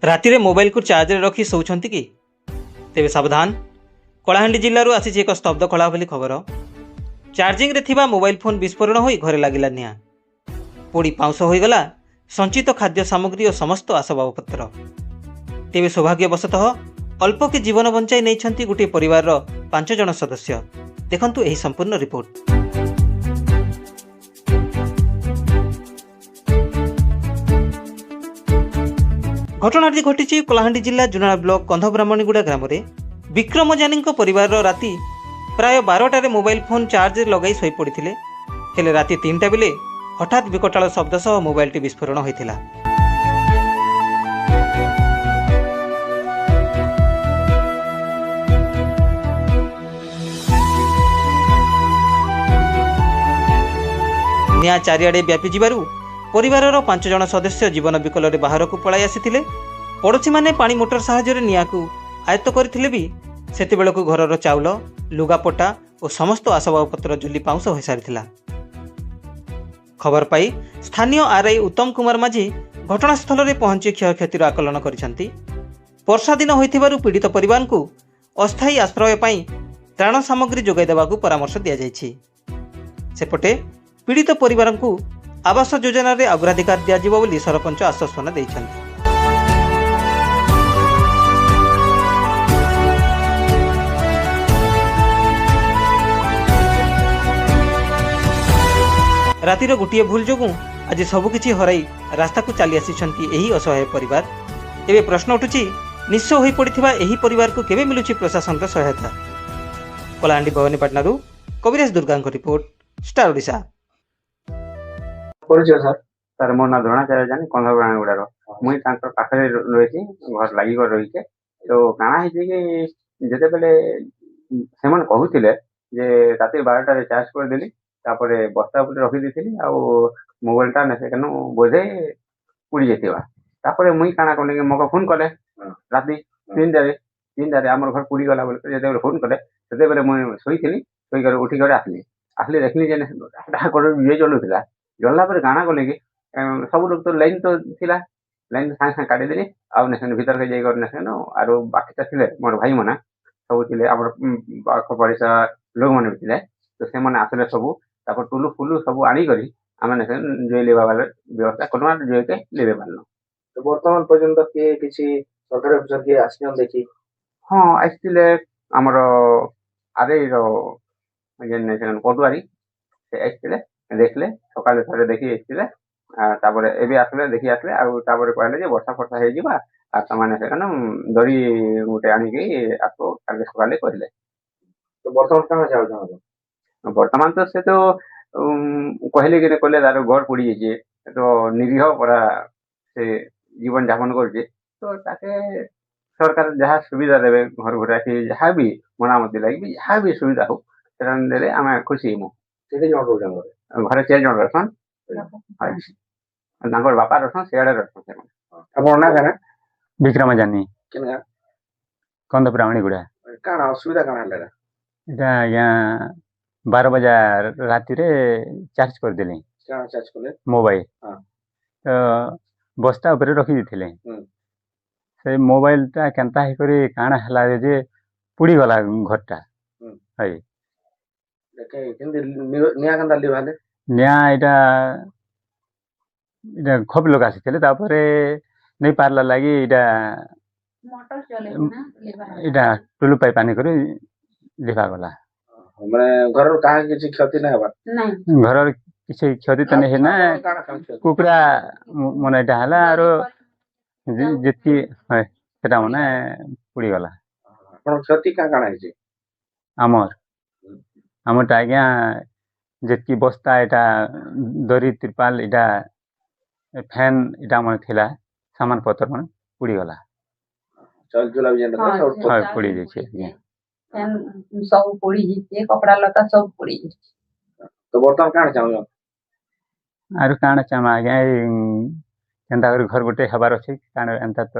राति मोबाइल को चार्ज रखी शोचंती कि तेरे सावधान। कलाहांडी जिल्लारू आसी एक स्तब्ध कला बोली खबर। चार्जिंग रे थिबा मोबाइल फोन विस्फोरण होई घरे लागिला निया। पोड़ी पाउंस होईगला संचित खाद्य सामग्री और समस्त आसबाबपत्र। तेरे सौभाग्यवशतः अल्प के जीवन बंचाई नहीं गोटे परिवार 5 जन सदस्य। देखंतु एही संपूर्ण रिपोर्ट। घटनाटी घटी कलाहांडी जिला जुनाड़ा ब्लॉक कंधब्राह्मणीगुड़ा ग्राम में विक्रम जानी परिवार राति प्राय 12टार मोबाइल फोन चार्ज लगे शोई पड़ते हेले राति 3टा बेले हठात विकटाल शब्द सह मोबाइल विस्फोरण होता। निया चारिआडे व्यापी जिबारु परिवारर 5 जन सदस्य जीवन विकल बाहर को पलाई आसी। पड़ोशी माने पानी मोटर साहाय्य निया को आयत्त करथिले भी सेते बेलको घरर चाउल लुगापटा और समस्त आसबाबपत्र जुली पाउंस हो सारिथिला। खबर पाई स्थानीय आरआई उत्तम कुमार माझी घटनास्थल में पहुंची क्षयक्षतिर आकलन करिसंती। वर्षा दिन होइथिबारु पीड़ित परिवार को अस्थायी आश्रय पाई त्राण सामग्री जोगाई देबाकू परामर्श दिया जायछि। सेपटे पीड़ित परिवार को आवास योजना रे अग्राधिकार दियाजिबो बोली सरपंच आश्वासन दैछन्ति। रातिर गोटे भूल जोगु आज सबकिछि हराई रास्ता को चली आसिछन्ति एही असहाय परिवार। एबे प्रश्न उठुछि निस्सह होई पड़िथिबा एही परिवार को केबे मिलुछि प्रशासन रो सहायता। कलाहांडी भवानीपाटनारू कविराज दुर्गांको रिपोर्ट स्टार ओडिशा। परिचय सर मो ना द्रोणाचार्य जानी कंधब्राह्मणीगुड़ार मुई तांकर पाखरे रही घर लागी कर रही तो काଣା ହେଇଛି कि जेते बेले सेमन कहूथिले जे राति 12टारे चार्ज कर देली तापरे बस्ता ऊपर रखी देथिली आ मोबाइलटा ने से कनो बोधे पुड़ी जेतिबा तापरे मुई काଣା कने कि मको फोन कले राति 3टारे हमर घर पुड़ी गला बोले जेते बेले फोन कले सेते बेले मुई सोईथिली सोई कर उठी कर आसली देखली जे टा कर ये चलुथिला जल्ला पर गाना को लेके सब लोग तो लाइन तो थिला लाइन साथ साथ काटी देली आउ नेसन भीतर के जाई कर नेसन आरो बाकी थिले मोर भाई मना सब थिले हमर पाख परिसा लोग माने थिले तो से माने आसले सब तापर टुलु फुलु सब आनी करी आमे नेसन जोई लेबा वाला व्यवस्था कोनमा जोई के लेबे पारलो। तो वर्तमान पर्यंत के किछि सरकारी अफिसर के आसियन देखि हां आइथिले हमर आरे रो जे नेसन कोटवारी से आइथिले देखले सकाले थरे देखि आइथिले तापर एबे आसले देखि आसले आ तापर कहले जे वर्षा फर्षा हे जिबा आ तमाने से कन दरी गुटे आनी के आको काले सकाले कहले। तो वर्तमान कहां जाउ जाउ वर्तमान तो से तो कहले कि कहले तार घर पड़ी जे तो निरीह परा से जीवन यापन करजे तो ताके सरकार जहाँ सुविधा देवे घर घर के जहाँ भी मनामती लगे जहाँ भी सुविधा हो सेटा देले आमे खुशी हमु। केते जण रोजन घरे 4 जन रहसन तांकर बापा रहसन सियाड़े रहसन। अपन ना गाना विक्रम जानी केना कंधब्राह्मणीगुड़ा काना असुविधा काना हलेरा इटा यहाँ 12 बजा राति रे चार्ज कर देली काना चार्ज करले मोबाइल हां तो बस्ता ऊपर रखी दिथिले से मोबाइल टा केनता हे करी काना हला जे पुड़ी गला घरटा है देखे हिंदी निया कंदा लिभाले निया इटा इटा खूब लोग आसीथिले तापरे नहीं पारला लागी इटा मोटर चले ना इटा टुलु पाई पानी करी लिभा गला माने घर कहा किछि क्षति ना हबा नहीं घर किसी क्षति तो नहीं है ना कुकुरा मन इटा हला आरो जेती है सेटा मने पुड़ी गला। अपन क्षति का काना है आमर आज्ञा जेतकी बस्ता इटा दरी त्रिपाल इटा फैन इटा मन थिला सामान पत्र मन पुड़ी गला चल चला भी जन हां पुड़ी जेछे फैन सब पड़ी जे कपड़ा लता सब पड़ी जे। तो वर्तमान काना चाहू आरो काना चामा आज्ञा केनता कर घर गोटे हबार अछि काना एंता तो